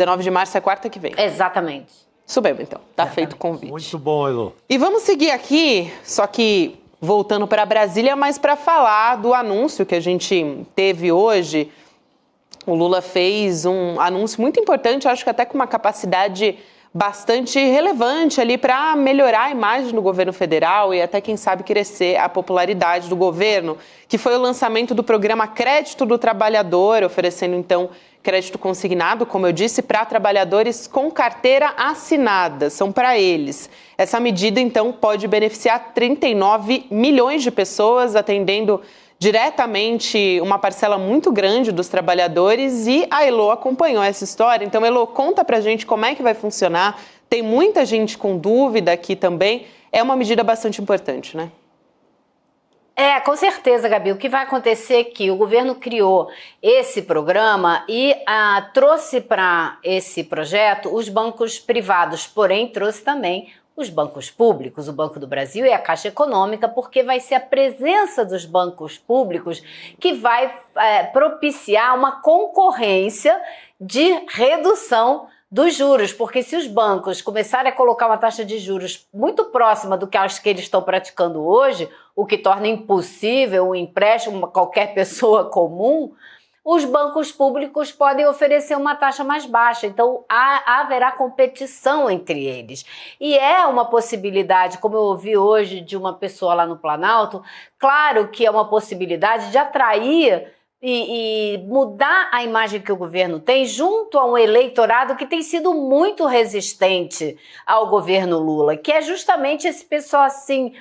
19 de março é quarta que vem. Exatamente. Isso mesmo, então. Tá feito o convite. Muito bom, Elo. E vamos seguir aqui, só que voltando para Brasília, mas para falar do anúncio que a gente teve hoje. O Lula fez um anúncio muito importante, acho que até com uma capacidade bastante relevante ali para melhorar a imagem do governo federal e até, quem sabe, crescer a popularidade do governo, que foi o lançamento do programa Crédito do Trabalhador, oferecendo, então, crédito consignado, como eu disse, para trabalhadores com carteira assinada, são para eles. Essa medida, então, pode beneficiar 39 milhões de pessoas, atendendo diretamente uma parcela muito grande dos trabalhadores, e a Elo acompanhou essa história. Então, Elo, conta pra gente como é que vai funcionar. Tem muita gente com dúvida aqui também. É uma medida bastante importante, né? Com certeza, Gabi. O que vai acontecer é que o governo criou esse programa e trouxe para esse projeto os bancos privados, porém trouxe também os bancos públicos, o Banco do Brasil e a Caixa Econômica, porque vai ser a presença dos bancos públicos que vai propiciar uma concorrência de redução dos juros, porque se os bancos começarem a colocar uma taxa de juros muito próxima do que acho que eles estão praticando hoje, o que torna impossível um empréstimo a qualquer pessoa comum, os bancos públicos podem oferecer uma taxa mais baixa, então haverá competição entre eles. E é uma possibilidade, como eu ouvi hoje de uma pessoa lá no Planalto, claro que é uma possibilidade de atrair e mudar a imagem que o governo tem junto a um eleitorado que tem sido muito resistente ao governo Lula, que é justamente esse pessoal assim,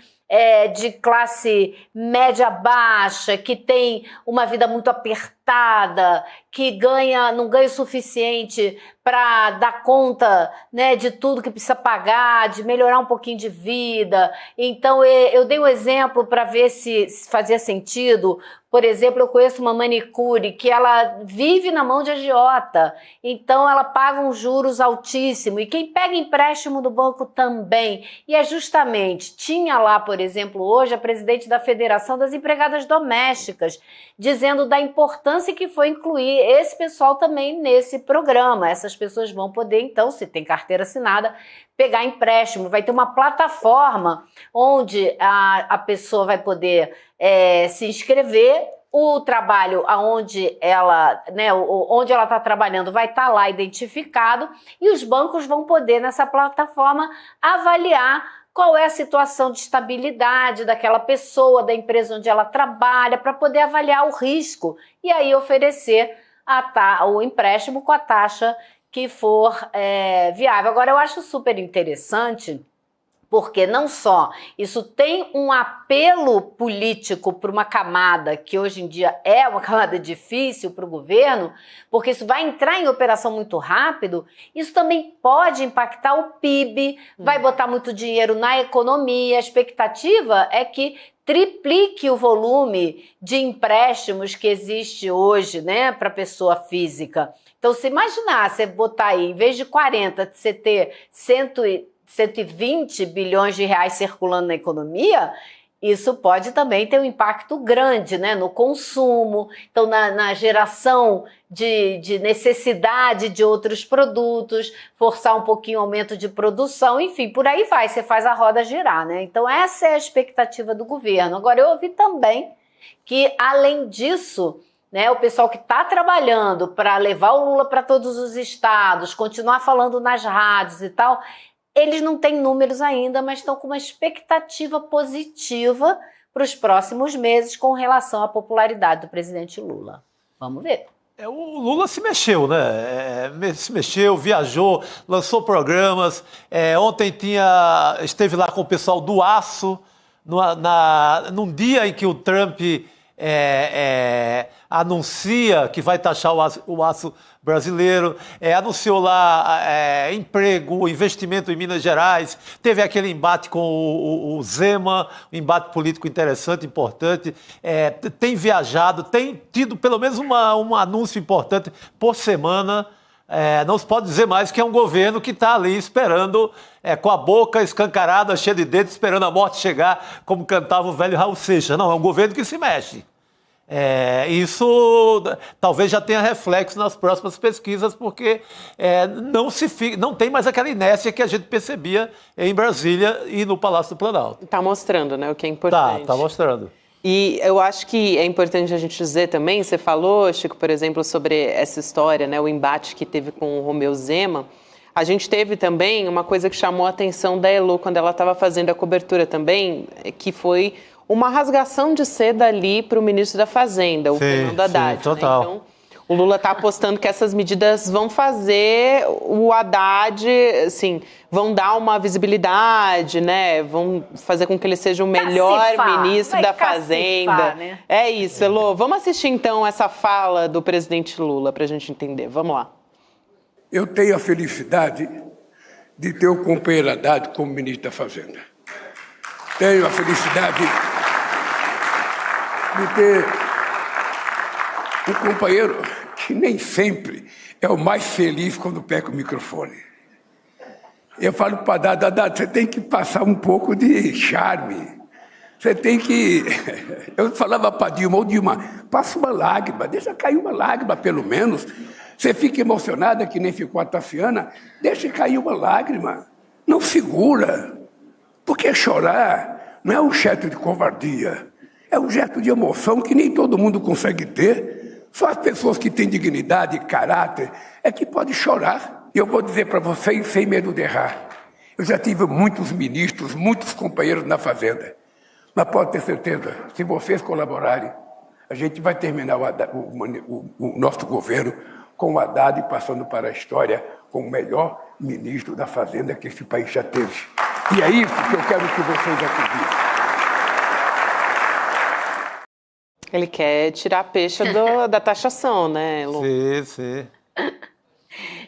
de classe média baixa, que tem uma vida muito apertada, que não ganha o suficiente para dar conta, né, de tudo que precisa pagar, de melhorar um pouquinho de vida. Então eu dei um exemplo para ver se fazia sentido. Por exemplo, eu conheço uma manicure que ela vive na mão de agiota, então ela paga uns juros altíssimos, e quem pega empréstimo do banco também. E é justamente, tinha lá, por exemplo, hoje a presidente da Federação das Empregadas Domésticas, dizendo da importância que foi incluir esse pessoal também nesse programa. Essas pessoas vão poder, então, se tem carteira assinada, pegar empréstimo. Vai ter uma plataforma onde a pessoa vai poder se inscrever, o trabalho onde ela está trabalhando vai estar lá identificado, e os bancos vão poder, nessa plataforma, avaliar qual é a situação de estabilidade daquela pessoa, da empresa onde ela trabalha, para poder avaliar o risco e aí oferecer o empréstimo com a taxa que for viável. Agora, eu acho super interessante, porque não só isso tem um apelo político para uma camada que hoje em dia é uma camada difícil para o governo, porque isso vai entrar em operação muito rápido, isso também pode impactar o PIB, vai botar muito dinheiro na economia. A expectativa é que triplique o volume de empréstimos que existe hoje, né, para pessoa física. Então, se imaginar, você botar aí, em vez de 40, você ter 120 bilhões de reais circulando na economia, isso pode também ter um impacto grande, né, no consumo, então na geração de necessidade de outros produtos, forçar um pouquinho o aumento de produção, enfim, por aí vai, você faz a roda girar, né? Então essa é a expectativa do governo. Agora, eu ouvi também que, além disso, né, o pessoal que está trabalhando para levar o Lula para todos os estados, continuar falando nas rádios e tal, eles não têm números ainda, mas estão com uma expectativa positiva para os próximos meses com relação à popularidade do presidente Lula. Vamos ver. O Lula se mexeu, né? Se mexeu, viajou, lançou programas. Ontem esteve lá com o pessoal do Aço, num dia em que o Trump anuncia que vai taxar o aço brasileiro, anunciou lá emprego, investimento em Minas Gerais, teve aquele embate com o Zema, um embate político interessante, importante, tem viajado, tem tido pelo menos um anúncio importante por semana. Não se pode dizer mais que é um governo que está ali esperando, com a boca escancarada, cheia de dedos, esperando a morte chegar, como cantava o velho Raul Seixas. Não, é um governo que se mexe. Isso talvez já tenha reflexo nas próximas pesquisas, porque não tem mais aquela inércia que a gente percebia em Brasília e no Palácio do Planalto. Está mostrando, né, o que é importante. Tá mostrando. E eu acho que é importante a gente dizer também, você falou, Chico, por exemplo, sobre essa história, né, o embate que teve com o Romeu Zema. A gente teve também uma coisa que chamou a atenção da Elo quando ela estava fazendo a cobertura também, que foi uma rasgação de seda ali para o ministro da Fazenda, o Fernando Haddad. Sim, total. Né? Então, o Lula está apostando que essas medidas vão fazer o Haddad, assim, vão dar uma visibilidade, né? Vão fazer com que ele seja o melhor ministro da Fazenda. Né? É isso, Elô. Vamos assistir então essa fala do presidente Lula para a gente entender. Vamos lá. Eu tenho a felicidade de ter o companheiro Haddad como ministro da Fazenda. Tenho a felicidade de ter um companheiro que nem sempre é o mais feliz quando pega o microfone. Eu falo para Haddad, você tem que passar um pouco de charme. Você tem que... Eu falava para Dilma, passa uma lágrima, deixa cair uma lágrima pelo menos. Você fica emocionada que nem ficou a Tassiana, deixa cair uma lágrima. Não segura. Porque chorar não é um gesto de covardia. É um gesto de emoção que nem todo mundo consegue ter. Só as pessoas que têm dignidade e caráter é que podem chorar. E eu vou dizer para vocês, sem medo de errar, eu já tive muitos ministros, muitos companheiros na Fazenda. Mas pode ter certeza, se vocês colaborarem, a gente vai terminar o nosso governo com o Haddad passando para a história como o melhor ministro da Fazenda que esse país já teve. E é isso que eu quero que vocês acreditem. Ele quer tirar a peixe da taxação, né, Lu? Sim.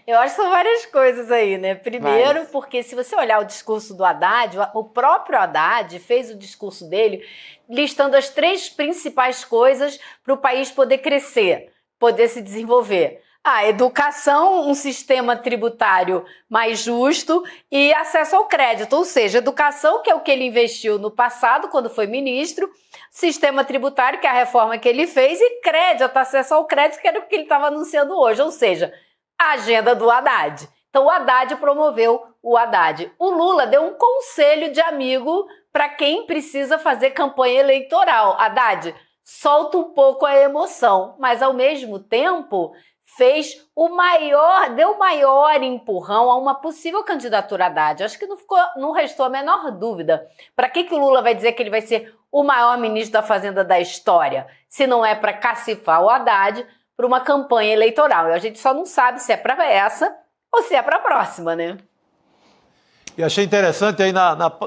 Eu acho que são várias coisas aí, né? Primeiro, porque se você olhar o discurso do Haddad, o próprio Haddad fez o discurso dele listando as 3 principais coisas para o país poder crescer, poder se desenvolver. A educação, um sistema tributário mais justo e acesso ao crédito. Ou seja, educação, que é o que ele investiu no passado, quando foi ministro, sistema tributário, que é a reforma que ele fez, e crédito, acesso ao crédito, que era o que ele estava anunciando hoje. Ou seja, a agenda do Haddad. Então, o Haddad promoveu o Haddad. O Lula deu um conselho de amigo para quem precisa fazer campanha eleitoral. Haddad, solta um pouco a emoção, mas, ao mesmo tempo, deu o maior empurrão a uma possível candidatura Haddad. Acho que não restou a menor dúvida. Para que o Lula vai dizer que ele vai ser o maior ministro da Fazenda da história, se não é para cacifar o Haddad para uma campanha eleitoral? E a gente só não sabe se é para essa ou se é para a próxima, né? E achei interessante aí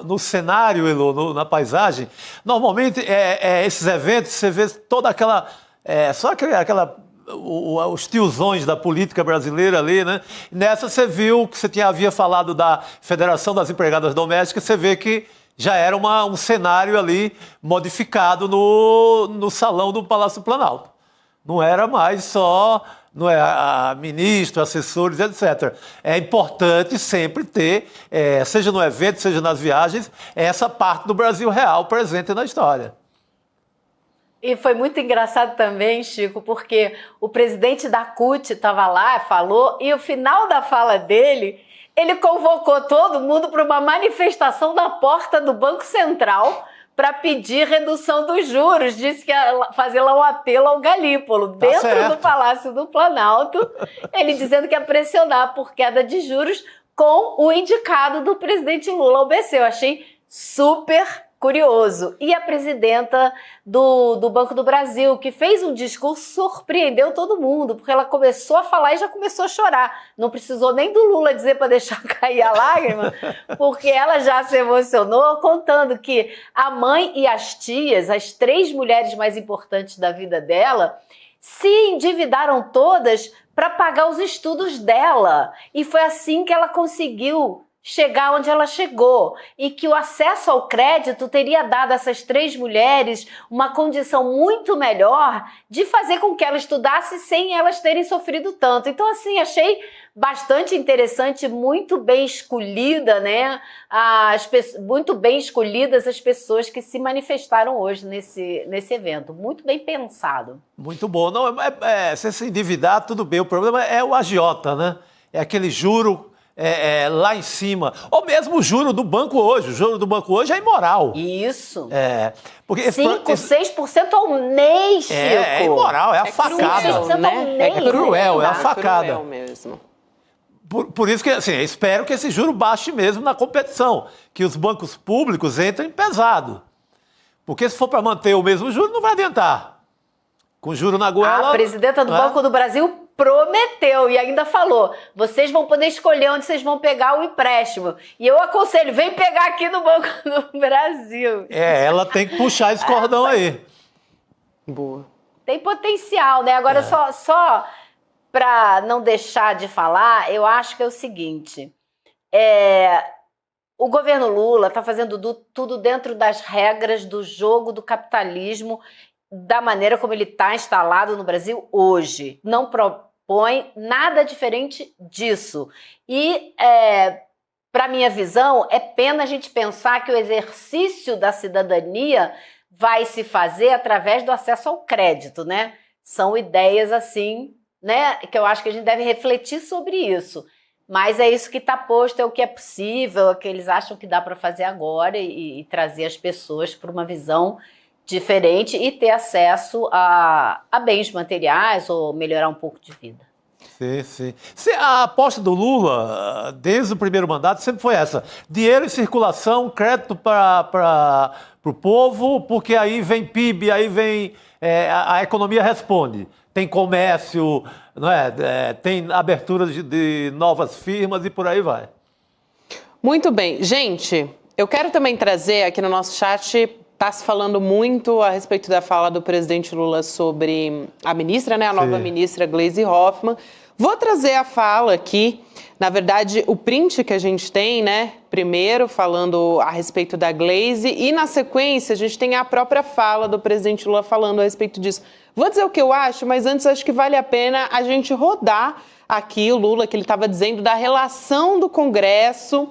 no cenário, Elô, na paisagem, normalmente esses eventos, você vê toda aquela... os tiozões da política brasileira ali, né? Nessa você viu que você havia falado da Federação das Empregadas Domésticas, você vê que já era um cenário ali modificado no salão do Palácio do Planalto. Não era mais só ministro, assessores, etc. É importante sempre ter, seja no evento, seja nas viagens, essa parte do Brasil real presente na história. E foi muito engraçado também, Chico, porque o presidente da CUT estava lá, falou, e o final da fala dele, ele convocou todo mundo para uma manifestação na porta do Banco Central para pedir redução dos juros. Disse que ia fazer lá um apelo ao Galípolo, dentro do Palácio do Planalto, ele dizendo que ia pressionar por queda de juros com o indicado do presidente Lula ao BC. Eu achei super curioso. E a presidenta do Banco do Brasil, que fez um discurso, surpreendeu todo mundo, porque ela começou a falar e já começou a chorar. Não precisou nem do Lula dizer para deixar cair a lágrima, porque ela já se emocionou, contando que a mãe e as tias, as 3 mulheres mais importantes da vida dela, se endividaram todas para pagar os estudos dela. E foi assim que ela conseguiu chegar onde ela chegou e que o acesso ao crédito teria dado a essas 3 mulheres uma condição muito melhor de fazer com que elas estudassem sem elas terem sofrido tanto. Então, assim, achei bastante interessante, muito bem escolhida, né? Muito bem escolhidas as pessoas que se manifestaram hoje nesse evento. Muito bem pensado. Muito bom. Não, você se endividar, tudo bem. O problema é o agiota, né? É aquele juro lá em cima. Ou mesmo o juro do banco hoje. O juro do banco hoje é imoral. Isso. Porque 6% ao mês, Chico. É imoral, é a facada. Cruel, né? É cruel, é a É facada. cruel mesmo. Por isso que, assim, espero que esse juro baixe mesmo na competição, que os bancos públicos entrem pesado. Porque se for para manter o mesmo juro, não vai adiantar. Com juro na goela... A presidenta do Banco do Brasil prometeu e ainda falou, vocês vão poder escolher onde vocês vão pegar o empréstimo. E eu aconselho, vem pegar aqui no Banco do Brasil. Ela tem que puxar esse cordão aí. Boa. Tem potencial, né? Agora, só para não deixar de falar, eu acho que é o seguinte, o governo Lula está fazendo tudo dentro das regras do jogo do capitalismo, da maneira como ele está instalado no Brasil hoje. Não propõe nada diferente disso. E, para minha visão, é pena a gente pensar que o exercício da cidadania vai se fazer através do acesso ao crédito, né? São ideias assim, né, que eu acho que a gente deve refletir sobre isso. Mas é isso que está posto, é o que é possível, é o que eles acham que dá para fazer agora e trazer as pessoas para uma visão diferente e ter acesso a bens materiais ou melhorar um pouco de vida. Sim. A aposta do Lula, desde o primeiro mandato, sempre foi essa. Dinheiro em circulação, crédito para o povo, porque aí vem PIB, aí vem... a economia responde. Tem comércio, não tem abertura de novas firmas e por aí vai. Muito bem. Gente, eu quero também trazer aqui no nosso chat... Está se falando muito a respeito da fala do presidente Lula sobre a ministra, né? A nova ministra Gleisi Hoffmann. Vou trazer a fala aqui, na verdade, o print que a gente tem, né? Primeiro, falando a respeito da Gleisi e, na sequência, a gente tem a própria fala do presidente Lula falando a respeito disso. Vou dizer o que eu acho, mas antes acho que vale a pena a gente rodar aqui o Lula, que ele estava dizendo da relação do Congresso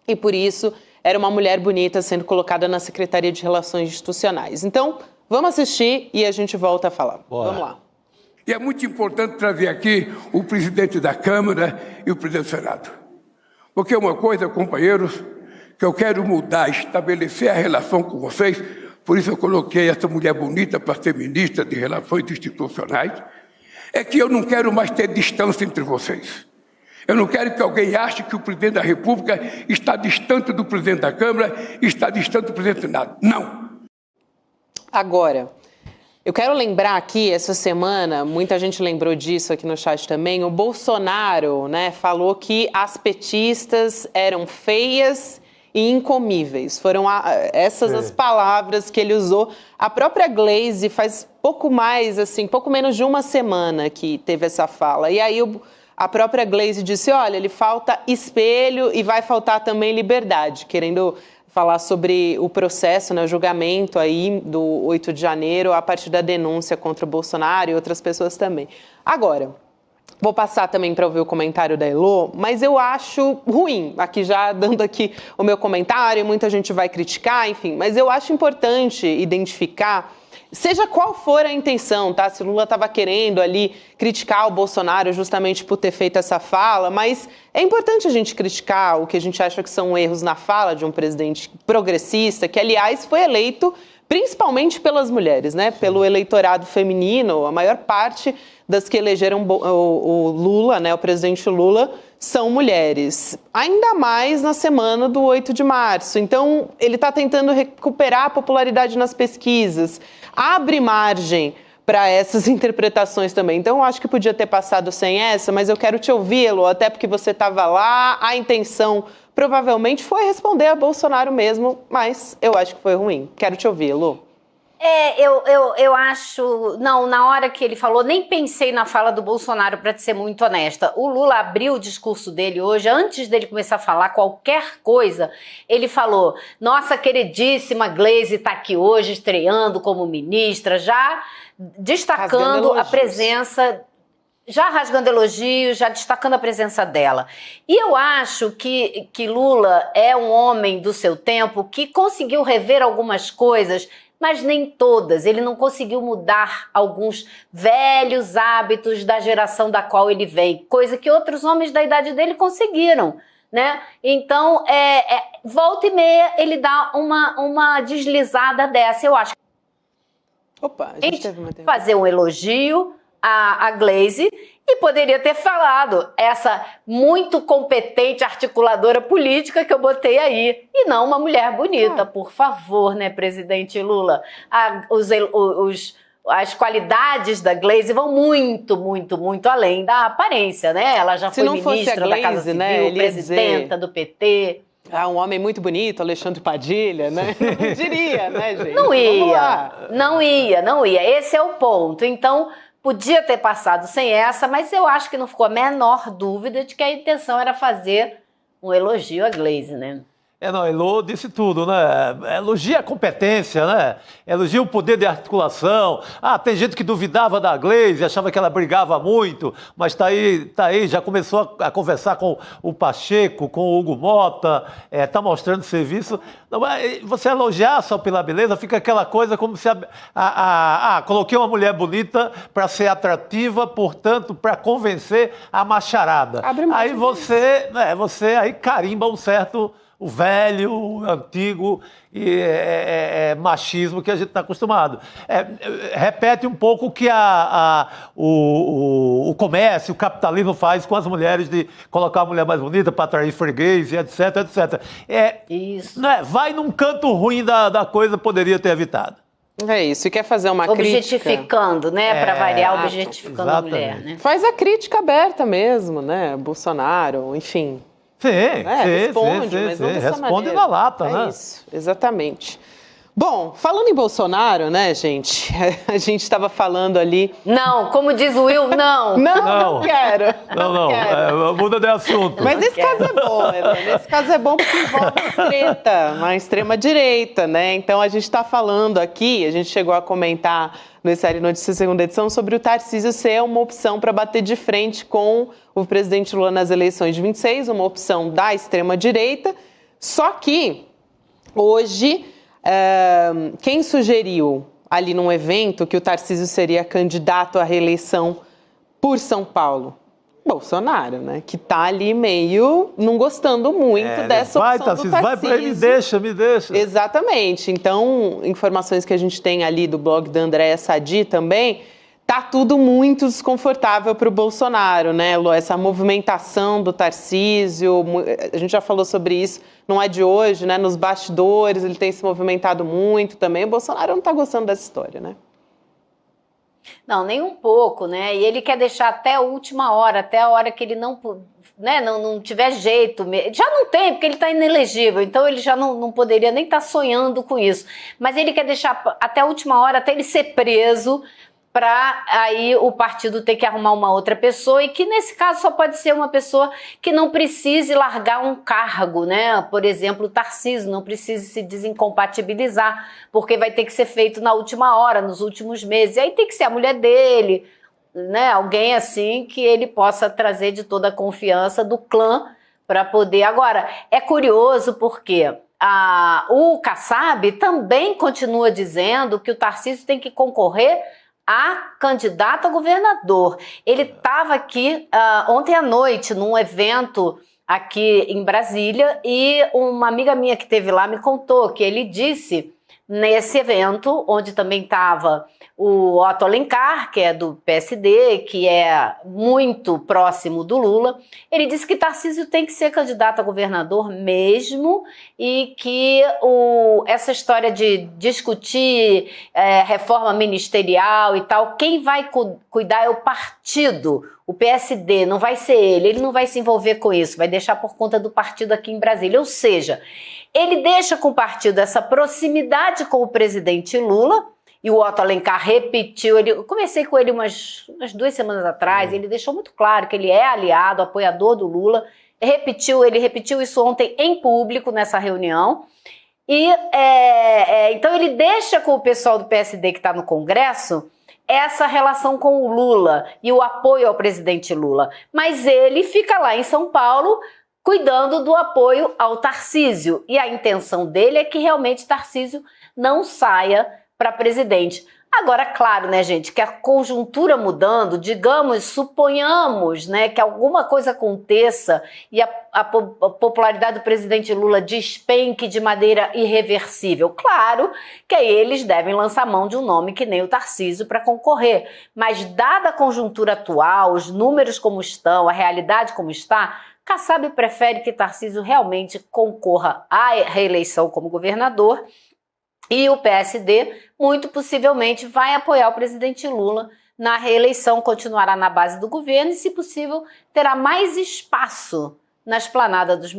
e, por isso... era uma mulher bonita sendo colocada na Secretaria de Relações Institucionais. Então, vamos assistir e a gente volta a falar. Bora. Vamos lá. E é muito importante trazer aqui o presidente da Câmara e o presidente do Senado. Porque é uma coisa, companheiros, que eu quero mudar, estabelecer a relação com vocês, por isso eu coloquei essa mulher bonita para ser ministra de Relações Institucionais, é que eu não quero mais ter distância entre vocês. Eu não quero que alguém ache que o presidente da República está distante do presidente da Câmara, está distante do presidente do Senado. Não. Agora, eu quero lembrar aqui, essa semana, muita gente lembrou disso aqui no chat também, o Bolsonaro, né, falou que as petistas eram feias e incomíveis. Foram essas as palavras que ele usou. A própria Gleisi faz pouco menos de uma semana que teve essa fala. E aí a própria Gleisi disse, olha, ele falta espelho e vai faltar também liberdade, querendo falar sobre o processo, né, o julgamento aí do 8 de janeiro, a partir da denúncia contra o Bolsonaro e outras pessoas também. Agora, vou passar também para ouvir o comentário da Elô, mas eu acho ruim, aqui já dando aqui o meu comentário, muita gente vai criticar, enfim, mas eu acho importante identificar, seja qual for a intenção, tá? Se Lula estava querendo ali criticar o Bolsonaro justamente por ter feito essa fala, mas é importante a gente criticar o que a gente acha que são erros na fala de um presidente progressista, que, aliás, foi eleito principalmente pelas mulheres, né? Pelo eleitorado feminino, a maior parte das que elegeram o Lula, né? O presidente Lula, são mulheres. Ainda mais na semana do 8 de março. Então, ele está tentando recuperar a popularidade nas pesquisas, abre margem para essas interpretações também. Então, eu acho que podia ter passado sem essa, mas eu quero te ouvir, Elô, até porque você estava lá, a intenção provavelmente foi responder a Bolsonaro mesmo, mas eu acho que foi ruim. Quero te ouvir, Elô. Eu acho... Não, na hora que ele falou, nem pensei na fala do Bolsonaro, para ser muito honesta. O Lula abriu o discurso dele hoje, antes dele começar a falar qualquer coisa, ele falou, nossa queridíssima Gleisi está aqui hoje, estreando como ministra, já destacando a presença... Já rasgando elogios, já destacando a presença dela. E eu acho que Lula é um homem do seu tempo que conseguiu rever algumas coisas, mas nem todas. Ele não conseguiu mudar alguns velhos hábitos da geração da qual ele vem, coisa que outros homens da idade dele conseguiram, né? Então, volta e meia, ele dá uma deslizada dessa. Eu acho Opa, a gente teve uma fazer um elogio a Gleisi e poderia ter falado essa muito competente articuladora política que eu botei aí, e não uma mulher bonita, por favor, né, presidente Lula? As qualidades da Gleisi vão muito, muito, muito além da aparência, né? Ela já foi ministra da Casa Civil, né, presidenta do PT. Um homem muito bonito, Alexandre Padilha, né? Não diria, né, gente? Não ia. Esse é o ponto. Então, podia ter passado sem essa, mas eu acho que não ficou a menor dúvida de que a intenção era fazer um elogio à Gleisi, né? Elô disse tudo, né? Elogia a competência, né? Elogia o poder de articulação. Tem gente que duvidava da Gleisi, achava que ela brigava muito, mas tá aí, já começou a conversar com o Pacheco, com o Hugo Mota, tá mostrando serviço. Você elogiar só pela beleza, fica aquela coisa como se coloquei uma mulher bonita para ser atrativa, portanto, para convencer a macharada. Aí você aí carimba um certo... o velho, o antigo e machismo que a gente está acostumado. Repete um pouco o que o comércio, o capitalismo faz com as mulheres, de colocar a mulher mais bonita para atrair freguês, etc, etc. Isso. Né, vai num canto ruim da coisa, poderia ter evitado. É isso, e quer fazer uma objetificando, crítica... né? Para variar, objetificando exatamente. a mulher, né? Faz a crítica aberta mesmo, né? Bolsonaro, enfim... Responde na lata, né? Isso, exatamente. Bom, falando em Bolsonaro, né, gente? A gente estava falando ali... Não, como diz o Will, não. Não quero. Não. Muda de assunto. Mas nesse caso é bom, Helena. Nesse caso é bom porque envolve treta, uma extrema-direita, né? Então a gente está falando aqui, a gente chegou a comentar no Série Notícias segunda edição sobre o Tarcísio ser uma opção para bater de frente com o presidente Lula nas eleições de 26, uma opção da extrema-direita. Só que hoje, quem sugeriu ali num evento que o Tarcísio seria candidato à reeleição por São Paulo? Bolsonaro, né? Que tá ali meio não gostando muito dessa opção do Tarcísio. Vai para ele, me deixa. Exatamente. Então, informações que a gente tem ali do blog da Andréa Sadi também, tá tudo muito desconfortável para o Bolsonaro, né, Lu? Essa movimentação do Tarcísio, a gente já falou sobre isso, não é de hoje, né? Nos bastidores ele tem se movimentado muito também. O Bolsonaro não tá gostando dessa história, né? Não, nem um pouco, né? E ele quer deixar até a última hora, até a hora que ele não tiver jeito. Já não tem, porque ele está inelegível, então ele já não poderia nem estar sonhando com isso. Mas ele quer deixar até a última hora, até ele ser preso, para aí o partido ter que arrumar uma outra pessoa, e que nesse caso só pode ser uma pessoa que não precise largar um cargo, né? Por exemplo, o Tarcísio não precise se desincompatibilizar, porque vai ter que ser feito na última hora, nos últimos meses. E aí tem que ser a mulher dele, né? Alguém assim que ele possa trazer de toda a confiança do clã para poder... Agora, é curioso porque o Kassab também continua dizendo que o Tarcísio tem que concorrer a candidato a governador. Ele estava aqui ontem à noite num evento aqui em Brasília, e uma amiga minha que esteve lá me contou que ele disse nesse evento, onde também estava o Otto Alencar, que é do PSD, que é muito próximo do Lula, ele disse que Tarcísio tem que ser candidato a governador mesmo, e que essa história de discutir reforma ministerial e tal, quem vai cuidar é o partido, o PSD, não vai ser ele não vai se envolver com isso, vai deixar por conta do partido aqui em Brasília. Ou seja, ele deixa com o partido essa proximidade com o presidente Lula, e o Otto Alencar repetiu, eu conversei com ele umas 2 semanas atrás, ele deixou muito claro que ele é aliado, apoiador do Lula, ele repetiu isso ontem em público nessa reunião, e então ele deixa com o pessoal do PSD que está no Congresso essa relação com o Lula e o apoio ao presidente Lula, mas ele fica lá em São Paulo cuidando do apoio ao Tarcísio, e a intenção dele é que realmente Tarcísio não saia para presidente. Agora, claro, né, gente, que a conjuntura mudando, digamos, suponhamos, né, que alguma coisa aconteça e a popularidade do presidente Lula despenque de maneira irreversível. Claro que aí eles devem lançar mão de um nome que nem o Tarcísio para concorrer. Mas, dada a conjuntura atual, os números como estão, a realidade como está, Kassab prefere que Tarcísio realmente concorra à reeleição como governador, e o PSD, muito possivelmente, vai apoiar o presidente Lula na reeleição, continuará na base do governo e, se possível, terá mais espaço na esplanada dos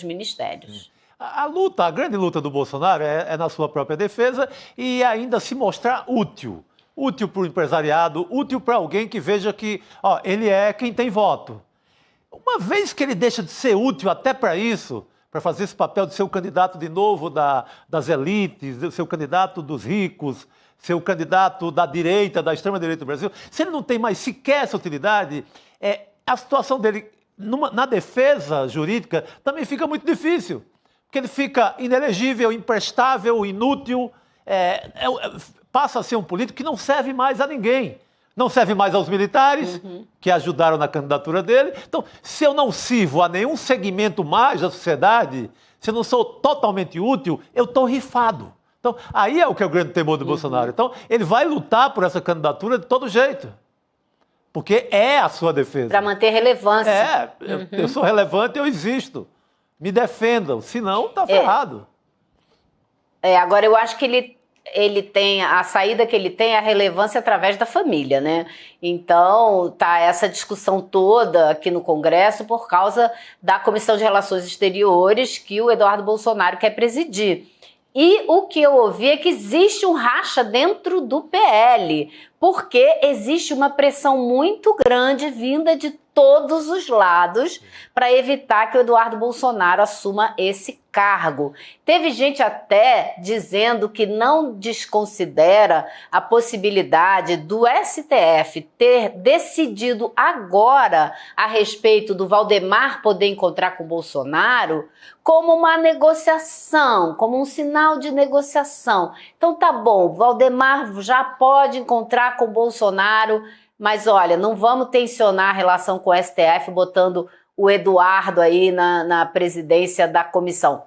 ministérios. A grande luta do Bolsonaro é na sua própria defesa e ainda se mostrar útil. Útil para o empresariado, útil para alguém que veja que ele é quem tem voto. Uma vez que ele deixa de ser útil até para isso, para fazer esse papel de ser o candidato de novo das elites, de ser o candidato dos ricos, ser o candidato da direita, da extrema-direita do Brasil, se ele não tem mais sequer essa utilidade, a situação dele na defesa jurídica também fica muito difícil, porque ele fica inelegível, imprestável, inútil, passa a ser um político que não serve mais a ninguém. Não serve mais aos militares, que ajudaram na candidatura dele. Então, se eu não sirvo a nenhum segmento mais da sociedade, se eu não sou totalmente útil, eu estou rifado. Então, aí é o que é o grande temor do Bolsonaro. Então, ele vai lutar por essa candidatura de todo jeito. Porque é a sua defesa. Para manter relevância. Eu sou relevante, eu existo. Me defendam, senão está ferrado. Agora eu acho que ele tem, a saída que ele tem é a relevância através da família, né? Então, tá essa discussão toda aqui no Congresso por causa da Comissão de Relações Exteriores que o Eduardo Bolsonaro quer presidir. E o que eu ouvi é que existe um racha dentro do PL, porque existe uma pressão muito grande vinda de todos os lados para evitar que o Eduardo Bolsonaro assuma esse cargo. Teve gente até dizendo que não desconsidera a possibilidade do STF ter decidido agora a respeito do Valdemar poder encontrar com o Bolsonaro como uma negociação, como um sinal de negociação. Então tá bom, Valdemar já pode encontrar com o Bolsonaro, mas olha, não vamos tensionar a relação com o STF botando o Eduardo aí na presidência da comissão.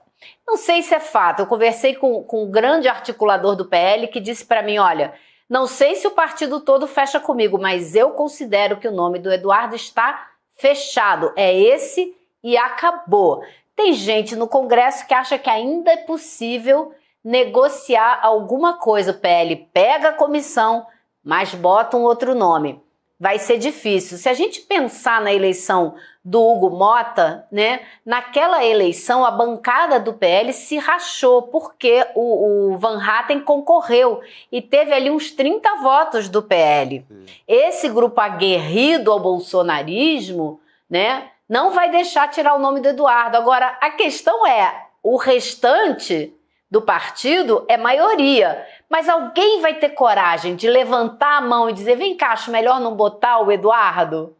Não sei se é fato, eu conversei com um grande articulador do PL que disse para mim, olha, não sei se o partido todo fecha comigo, mas eu considero que o nome do Eduardo está fechado, é esse e acabou. Tem gente no Congresso que acha que ainda é possível negociar alguma coisa, o PL pega a comissão, mas bota um outro nome. Vai ser difícil. Se a gente pensar na eleição do Hugo Mota, né, naquela eleição a bancada do PL se rachou, porque o Van Hatten concorreu e teve ali uns 30 votos do PL. Esse grupo aguerrido ao bolsonarismo, né, não vai deixar tirar o nome do Eduardo. Agora, a questão é, o restante do partido é maioria, mas alguém vai ter coragem de levantar a mão e dizer, vem cá, acho melhor não botar o Eduardo?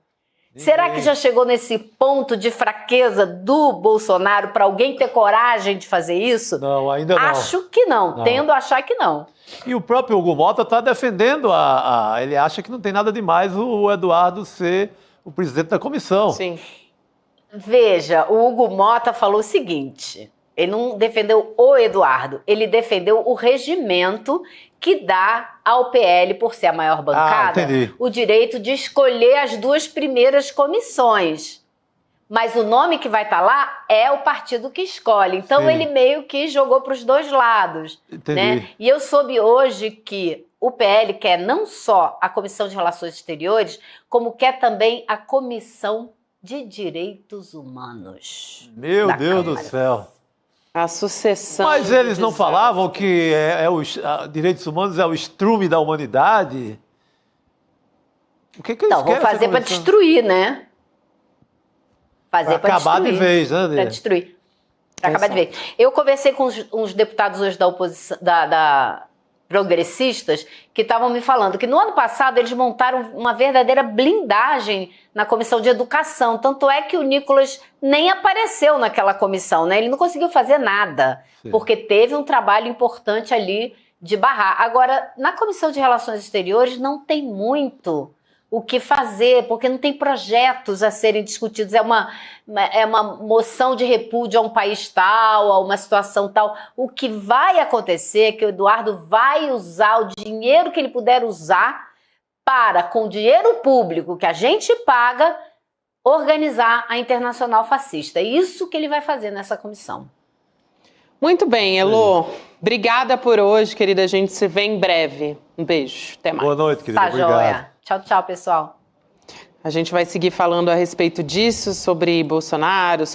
Será que já chegou nesse ponto de fraqueza do Bolsonaro para alguém ter coragem de fazer isso? Não, ainda não. Acho que não, tendo a achar que não. E o próprio Hugo Mota está defendendo, ele acha que não tem nada demais o Eduardo ser o presidente da comissão. Sim. Veja, o Hugo Mota falou o seguinte, ele não defendeu o Eduardo, ele defendeu o regimento que dá ao PL, por ser a maior bancada, o direito de escolher as 2 primeiras comissões. Mas o nome que vai estar lá é o partido que escolhe. Então, Sim. Ele meio que jogou para os 2 lados. Né? E eu soube hoje que o PL quer não só a Comissão de Relações Exteriores, como quer também a Comissão de Direitos Humanos. Meu Deus do céu. A sucessão. Mas de eles não desastres. falavam que direitos humanos é o estrume da humanidade? O que eles Então, vou querem essa fazer para comissão? destruir, né? Fazer Pra acabar de vez, né, Para Adriana? destruir. Para acabar de vez. Eu conversei com uns deputados hoje da oposição, da progressistas, que estavam me falando que no ano passado eles montaram uma verdadeira blindagem na Comissão de Educação. Tanto é que o Nicolas nem apareceu naquela comissão, né? Ele não conseguiu fazer nada, Sim. porque teve um trabalho importante ali de barrar. Agora, na Comissão de Relações Exteriores não tem muito o que fazer, porque não tem projetos a serem discutidos. É uma moção de repúdio a um país tal, a uma situação tal. O que vai acontecer é que o Eduardo vai usar o dinheiro que ele puder usar para, com o dinheiro público que a gente paga, organizar a Internacional Fascista. É isso que ele vai fazer nessa comissão. Muito bem, Elô. Obrigada por hoje, querida. A gente se vê em breve. Um beijo. Até mais. Boa noite, querida. Tá Obrigado. joia. Tchau, tchau, pessoal. A gente vai seguir falando a respeito disso, sobre Bolsonaro,